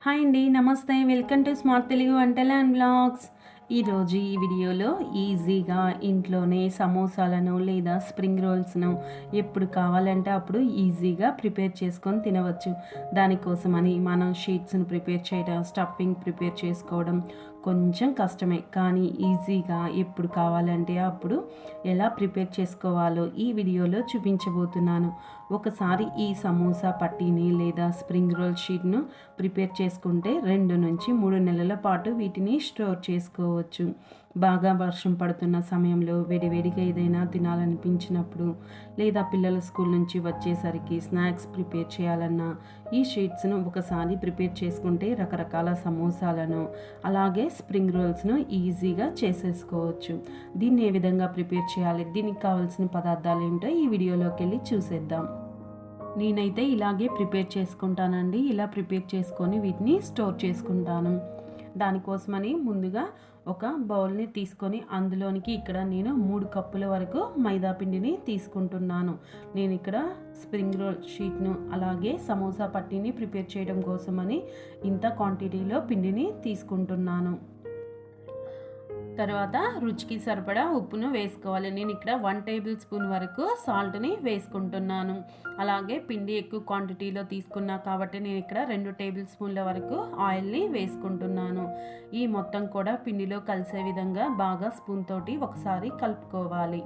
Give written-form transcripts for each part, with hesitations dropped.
Hi అండి, నమస్తే. Welcome to smart Telugu వంటలు అండ్ బ్లాగ్స్. ఈరోజు ఈ వీడియోలో ఈజీగా ఇంట్లోనే సమోసాలను లేదా స్ప్రింగ్ రోల్స్ను ఎప్పుడు కావాలంటే అప్పుడు ఈజీగా ప్రిపేర్ చేసుకొని తినవచ్చు. దానికోసమని మనం షీట్స్ను ప్రిపేర్ చేయడం, స్టఫింగ్ ప్రిపేర్ చేసుకోవడం కొంచెం కష్టమే, కానీ ఈజీగా ఎప్పుడు కావాలంటే అప్పుడు ఎలా ప్రిపేర్ చేసుకోవాలో ఈ వీడియోలో చూపించబోతున్నాను. ఒకసారి ఈ సమోసా పట్టీని లేదా స్ప్రింగ్ రోల్ షీట్ను ప్రిపేర్ చేసుకుంటే 2 నుంచి 3 నెలల పాటు వీటిని స్టోర్ చేసుకోవచ్చు. బాగా వర్షం పడుతున్న సమయంలో వేడివేడిగా ఏదైనా తినాలనిపించినప్పుడు, లేదా పిల్లల స్కూల్ నుంచి వచ్చేసరికి స్నాక్స్ ప్రిపేర్ చేయాలన్నా ఈ షీట్స్ను ఒకసారి ప్రిపేర్ చేసుకుంటే రకరకాల సమోసాలను అలాగే స్ప్రింగ్ రోల్స్ను ఈజీగా చేసేసుకోవచ్చు. దీన్ని ఏ విధంగా ప్రిపేర్ చేయాలి, దీనికి కావాల్సిన పదార్థాలు ఏంటో ఈ వీడియోలోకి వెళ్ళి చూసేద్దాం. నేనైతే ఇలాగే ప్రిపేర్ చేసుకుంటానండి. ఇలా ప్రిపేర్ చేసుకొని వీటిని స్టోర్ చేసుకుంటాను. దానికోసమని ముందుగా ఒక బౌల్ని తీసుకొని అందులోనికి ఇక్కడ నేను 3 కప్పుల వరకు మైదా పిండిని తీసుకుంటున్నాను. నేను ఇక్కడ స్ప్రింగ్ రోల్ షీట్ను అలాగే సమోసా పట్టీని ప్రిపేర్ చేయడం కోసమని ఇంత క్వాంటిటీలో పిండిని తీసుకుంటున్నాను. తర్వాత రుచికి సరిపడా ఉప్పును వేసుకోవాలి. నేను ఇక్కడ 1 టేబుల్ స్పూన్ వరకు సాల్ట్ని వేసుకుంటున్నాను. అలాగే పిండి ఎక్కువ క్వాంటిటీలో తీసుకున్నా కాబట్టి నేను ఇక్కడ 2 టేబుల్ స్పూన్ల వరకు ఆయిల్ని వేసుకుంటున్నాను. ఈ మొత్తం కూడా పిండిలో కలిసే విధంగా బాగా స్పూన్ తోటి ఒకసారి కలుపుకోవాలి.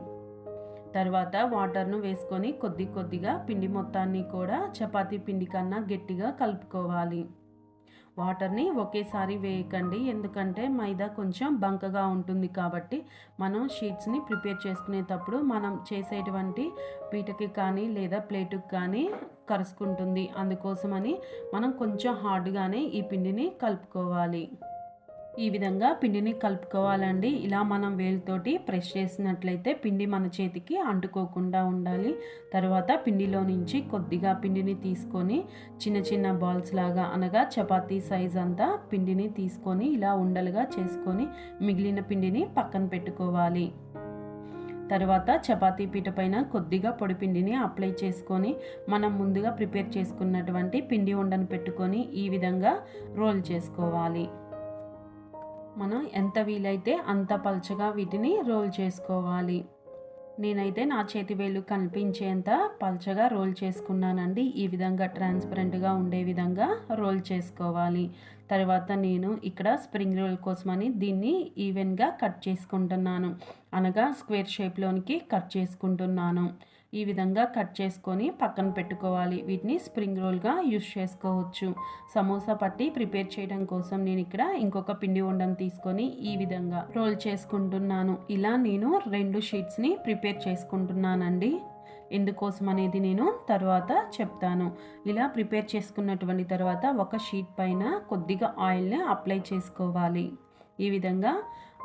తర్వాత వాటర్ను వేసుకొని కొద్దిగా పిండి మొత్తాన్ని కూడా చపాతీ పిండి కన్నా గట్టిగా కలుపుకోవాలి. వాటర్ని ఒకేసారి వేయకండి, ఎందుకంటే మైదా కొంచెం బంకగా ఉంటుంది కాబట్టి మనం షీట్స్ని ప్రిపేర్ చేసుకునేటప్పుడు మనం చేసేటువంటి పీటకి కానీ లేదా ప్లేటుకి కానీ కరుచుకుంటుంది. అందుకోసమని మనం కొంచెం హార్డ్గానే ఈ పిండిని కలుపుకోవాలి. ఈ విధంగా పిండిని కలుపుకోవాలండి. ఇలా మనం వేలుతోటి ప్రెస్ చేసినట్లయితే పిండి మన చేతికి అంటుకోకుండా ఉండాలి. తర్వాత పిండిలో నుంచి కొద్దిగా పిండిని తీసుకొని చిన్న బాల్స్ లాగా, అనగా చపాతీ సైజ్ అంతా పిండిని తీసుకొని ఇలా ఉండలుగా చేసుకొని మిగిలిన పిండిని పక్కన పెట్టుకోవాలి. తర్వాత చపాతీ పీట పైన కొద్దిగా పొడి పిండిని అప్లై చేసుకొని మనం ముందుగా ప్రిపేర్ చేసుకున్నటువంటి పిండి ఉండను పెట్టుకొని ఈ విధంగా రోల్ చేసుకోవాలి. మనం ఎంత వీలైతే అంత పల్చగా వీటిని రోల్ చేసుకోవాలి. నేనైతే నా చేతి వేలు కనిపించేంత పల్చగా రోల్ చేసుకున్నానండి. ఈ విధంగా ట్రాన్స్పరెంట్గా ఉండే విధంగా రోల్ చేసుకోవాలి. తర్వాత నేను ఇక్కడ స్ప్రింగ్ రోల్ కోసమని దీన్ని ఈవెన్గా కట్ చేసుకుంటున్నాను, అనగా స్క్వేర్ షేప్లోనికి కట్ చేసుకుంటున్నాను. ఈ విధంగా కట్ చేసుకొని పక్కన పెట్టుకోవాలి. వీటిని స్ప్రింగ్ రోల్గా యూస్ చేసుకోవచ్చు. సమోసా పట్టి ప్రిపేర్ చేయడం కోసం నేను ఇక్కడ ఇంకొక పిండి ఉండను తీసుకొని ఈ విధంగా రోల్ చేసుకుంటున్నాను. ఇలా నేను 2 షీట్స్ని ప్రిపేర్ చేసుకుంటున్నానండి. ఎందుకోసం అనేది నేను తర్వాత చెప్తాను. ఇలా ప్రిపేర్ చేసుకున్నటువంటి తర్వాత ఒక షీట్ పైన కొద్దిగా ఆయిల్ని అప్లై చేసుకోవాలి. ఈ విధంగా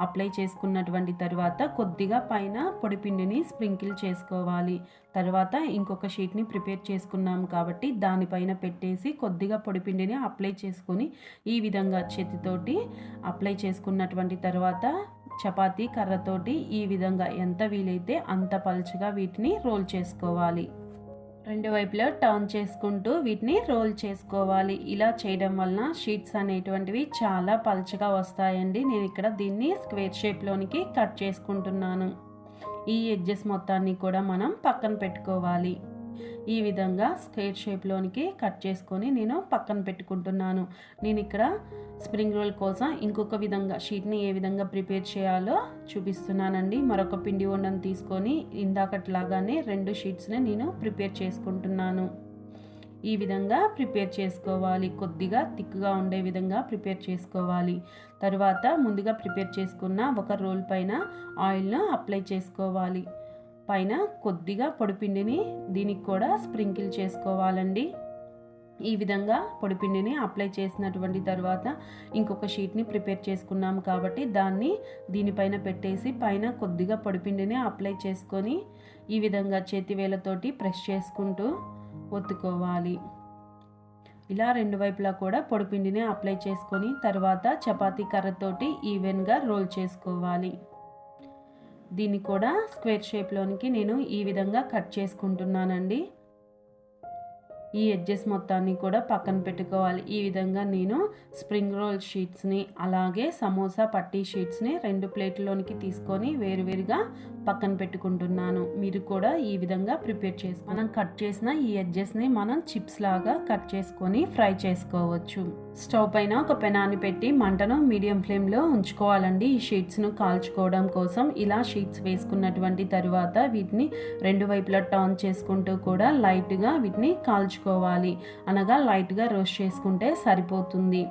అప్లై చేసుకున్నటువంటి తర్వాత కొద్దిగా పైన పొడిపిండిని స్ప్రింకిల్ చేసుకోవాలి. తర్వాత ఇంకొక షీట్ని ప్రిపేర్ చేసుకున్నాం కాబట్టి దానిపైన పెట్టేసి కొద్దిగా పొడిపిండిని అప్లై చేసుకొని ఈ విధంగా చేతితోటి అప్లై చేసుకున్నటువంటి తర్వాత చపాతీ కర్రతోటి ఈ విధంగా ఎంత వీలైతే అంత పలుచగా వీటిని రోల్ చేసుకోవాలి. 2 వైపులా టర్న్ చేసుకుంటూ వీటిని రోల్ చేసుకోవాలి. ఇలా చేయడం వలన షీట్స్ అనేటువంటివి చాలా పల్చగా వస్తాయండి. నేను ఇక్కడ దీన్ని స్క్వేర్ షేప్లోనికి కట్ చేసుకుంటున్నాను. ఈ ఎడ్జెస్ మొత్తాన్ని కూడా మనం పక్కన పెట్టుకోవాలి. ఈ విధంగా స్క్వేర్ షేప్లోనికి కట్ చేసుకొని నేను పక్కన పెట్టుకుంటున్నాను. నేను ఇక్కడ స్ప్రింగ్ రోల్ కోసం ఇంకొక విధంగా షీట్ని ఏ విధంగా ప్రిపేర్ చేయాలో చూపిస్తున్నానండి. మరొక పిండి ఉండను తీసుకొని ఇందాకట్లాగానే 2 షీట్స్ని నేను ప్రిపేర్ చేసుకుంటున్నాను. ఈ విధంగా ప్రిపేర్ చేసుకోవాలి. కొద్దిగా థిక్గా ఉండే విధంగా ప్రిపేర్ చేసుకోవాలి. తర్వాత ముందుగా ప్రిపేర్ చేసుకున్న ఒక రోల్ పైన ఆయిల్ను అప్లై చేసుకోవాలి. పైన కొద్దిగా పొడిపిండిని దీనికి కూడా స్ప్రింకిల్ చేసుకోవాలండి. ఈ విధంగా పొడిపిండిని అప్లై చేసినటువంటి తర్వాత ఇంకొక షీట్ని ప్రిపేర్ చేసుకున్నాం కాబట్టి దాన్ని దీనిపైన పెట్టేసి పైన కొద్దిగా పొడిపిండిని అప్లై చేసుకొని ఈ విధంగా చేతి వేలతోటి ప్రెస్ చేసుకుంటూ ఒత్తుకోవాలి. ఇలా 2 వైపులా కూడా పొడిపిండిని అప్లై చేసుకొని తర్వాత చపాతీ కర్రతోటి ఈవెన్గా రోల్ చేసుకోవాలి. దీన్ని కూడా స్క్వేర్ షేప్లోనికి నేను ఈ విధంగా కట్ చేసుకుంటున్నానండి. ఈ ఎడ్జెస్ మొత్తాన్ని కూడా పక్కన పెట్టుకోవాలి. ఈ విధంగా నేను స్ప్రింగ్ రోల్ షీట్స్ని అలాగే సమోసా పట్టీ షీట్స్ని 2 ప్లేట్లోనికి తీసుకొని వేరువేరుగా పక్కన పెట్టుకుంటున్నాను. మీరు కూడా ఈ విధంగా ప్రిపేర్ చేసుకో. మనం కట్ చేసిన ఈ ఎడ్జెస్ని మనం చిప్స్ లాగా కట్ చేసుకొని ఫ్రై చేసుకోవచ్చు. స్టవ్ పైన ఒక పెనాన్ని పెట్టి మంటను మీడియం ఫ్లేమ్లో ఉంచుకోవాలండి. ఈ షీట్స్ను కాల్చుకోవడం కోసం ఇలా షీట్స్ వేసుకున్నటువంటి తరువాత వీటిని 2 వైపులా టర్న్ చేసుకుంటూ కూడా లైట్గా వీటిని కాల్చుకోవాలి. అనగా లైట్గా రోస్ట్ చేసుకుంటే సరిపోతుంది.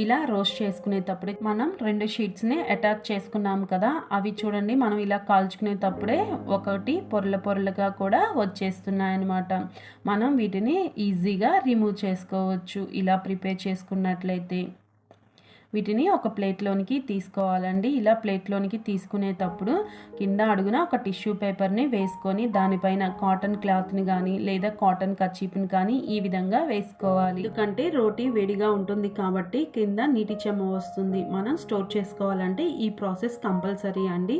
ఇలా రోస్ట్ చేసుకునేటప్పుడే మనం 2 షీట్స్ని అటాచ్ చేసుకున్నాం కదా, అవి చూడండి మనం ఇలా కాల్చుకునేటప్పుడే ఒకటి పొరల పొరలుగా కూడా వచ్చేస్తున్నాయి అన్నమాట. మనం వీటిని ఈజీగా రిమూవ్ చేసుకోవచ్చు ఇలా ప్రిపేర్ చేసుకున్నట్లయితే. వీటిని ఒక ప్లేట్లోనికి తీసుకోవాలండి. ఇలా ప్లేట్లోనికి తీసుకునేటప్పుడు కింద అడుగున ఒక టిష్యూ పేపర్ని వేసుకొని దానిపైన కాటన్ క్లాత్ని కానీ లేదా కాటన్ కర్చీప్ని కానీ ఈ విధంగా వేసుకోవాలి. ఎందుకంటే రోటీ వేడిగా ఉంటుంది కాబట్టి కింద నీటి చెమ్మ వస్తుంది. మనం స్టోర్ చేసుకోవాలంటే ఈ ప్రాసెస్ కంపల్సరీ అండి.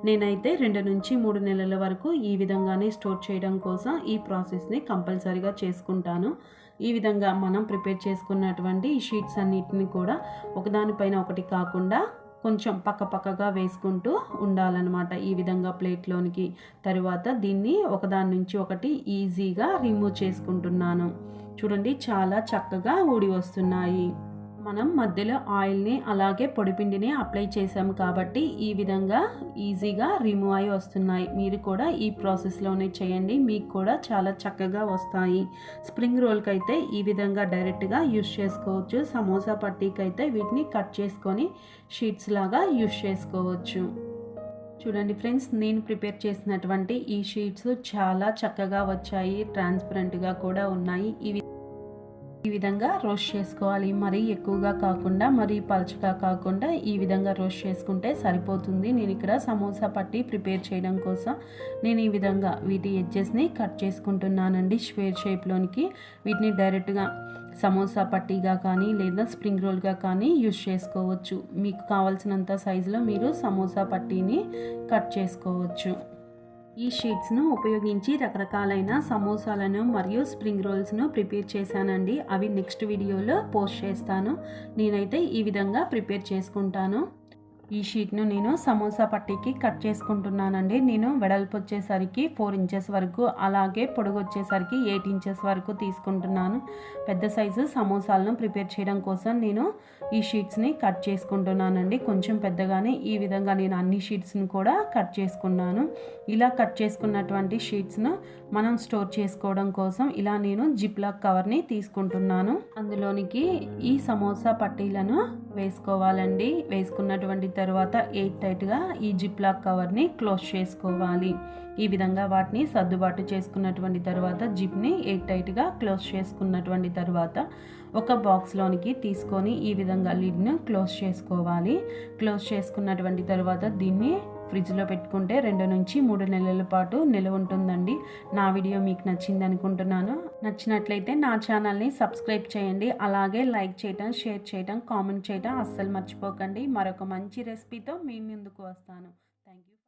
నేనైతే 2 నుంచి 3 నెలల వరకు ఈ విధంగానే స్టోర్ చేయడం కోసం ఈ ప్రాసెస్ని కంపల్సరీగా చేసుకుంటాను. ఈ విధంగా మనం ప్రిపేర్ చేసుకున్నటువంటి ఈ షీట్స్ అన్నిటిని కూడా ఒకదానిపైన ఒకటి కాకుండా కొంచెం పక్కపక్కగా వేసుకుంటూ ఉండాలన్నమాట ఈ విధంగా ప్లేట్లోనికి. తరువాత దీన్ని ఒకదాని నుంచి ఒకటి ఈజీగా రిమూవ్ చేసుకుంటున్నాను. చూడండి చాలా చక్కగా ఊడి వస్తున్నాయి. మనం మధ్యలో ఆయిల్ని అలాగే పొడిపిండిని అప్లై చేసాము కాబట్టి ఈ విధంగా ఈజీగా రిమూవ్ అయి వస్తున్నాయి. మీరు కూడా ఈ ప్రాసెస్లోనే చేయండి, మీకు కూడా చాలా చక్కగా వస్తాయి. స్ప్రింగ్ రోల్కి అయితే ఈ విధంగా డైరెక్ట్గా యూస్ చేసుకోవచ్చు. సమోసా పట్టీకి అయితే వీటిని కట్ చేసుకొని షీట్స్ లాగా యూస్ చేసుకోవచ్చు. చూడండి ఫ్రెండ్స్, నేను ప్రిపేర్ చేసినటువంటి ఈ షీట్స్ చాలా చక్కగా వచ్చాయి, ట్రాన్స్పరెంట్గా కూడా ఉన్నాయి. ఈ విధంగా రోస్ట్ చేసుకోవాలి. మరీ ఎక్కువగా కాకుండా మరీ పల్చగా కాకుండా ఈ విధంగా రోస్ట్ చేసుకుంటే సరిపోతుంది. నేను ఇక్కడ సమోసా పట్టి ప్రిపేర్ చేయడం కోసం నేను ఈ విధంగా వీటి ఎడ్జెస్ని కట్ చేసుకుంటున్నానండి స్క్వేర్ షేప్లోనికి. వీటిని డైరెక్ట్గా సమోసా పట్టీగా కానీ లేదా స్ప్రింగ్ రోల్గా కానీ యూస్ చేసుకోవచ్చు. మీకు కావాల్సినంత సైజులో మీరు సమోసా పట్టీని కట్ చేసుకోవచ్చు. ఈ షీట్స్ను ఉపయోగించి రకరకాలైన సమోసాలను మరియు స్ప్రింగ్ రోల్స్ను ప్రిపేర్ చేశానండి. అవి నెక్స్ట్ వీడియోలో పోస్ట్ చేస్తాను. నేనైతే ఈ విధంగా ప్రిపేర్ చేసుకుంటాను. ఈ షీట్ను నేను సమోసా పట్టీకి కట్ చేసుకుంటున్నానండి. నేను వెడల్పు వచ్చేసరికి 4 ఇంచెస్ వరకు, అలాగే పొడుగు వచ్చేసరికి 8 ఇంచెస్ వరకు తీసుకుంటున్నాను. పెద్ద సైజు సమోసాలను ప్రిపేర్ చేయడం కోసం నేను ఈ షీట్స్ని కట్ చేసుకుంటున్నానండి. కొంచెం పెద్దగానే ఈ విధంగా నేను అన్ని షీట్స్ని కూడా కట్ చేసుకున్నాను. ఇలా కట్ చేసుకున్నటువంటి షీట్స్ను మనం స్టోర్ చేసుకోవడం కోసం ఇలా నేను జిప్లాక్ కవర్ని తీసుకుంటున్నాను. అందులోనికి ఈ సమోసా పట్టీలను వేసుకోవాలండి. వేసుకున్నటువంటి తర్వాత ఎయిర్ టైట్గా ఈ జిప్లాక్ కవర్ని క్లోజ్ చేసుకోవాలి. ఈ విధంగా వాటిని సర్దుబాటు చేసుకున్నటువంటి తర్వాత జిప్ని ఎయిర్ టైట్గా క్లోజ్ చేసుకున్నటువంటి తర్వాత ఒక బాక్స్లోనికి తీసుకొని ఈ విధంగా లిడ్ను క్లోజ్ చేసుకోవాలి. క్లోజ్ చేసుకున్నటువంటి తర్వాత దీన్ని ఫ్రిడ్జ్లో పెట్టుకుంటే 2 నుంచి 3 నెలల పాటు నిల్వ ఉంటుందండి. నా వీడియో మీకు నచ్చింది అనుకుంటున్నాను. నచ్చినట్లయితే నా ఛానల్ని సబ్స్క్రైబ్ చేయండి. అలాగే లైక్ చేయటం, షేర్ చేయటం, కామెంట్ చేయటం అస్సలు మర్చిపోకండి. మరొక మంచి రెసిపీతో మీ ముందుకు వస్తాను.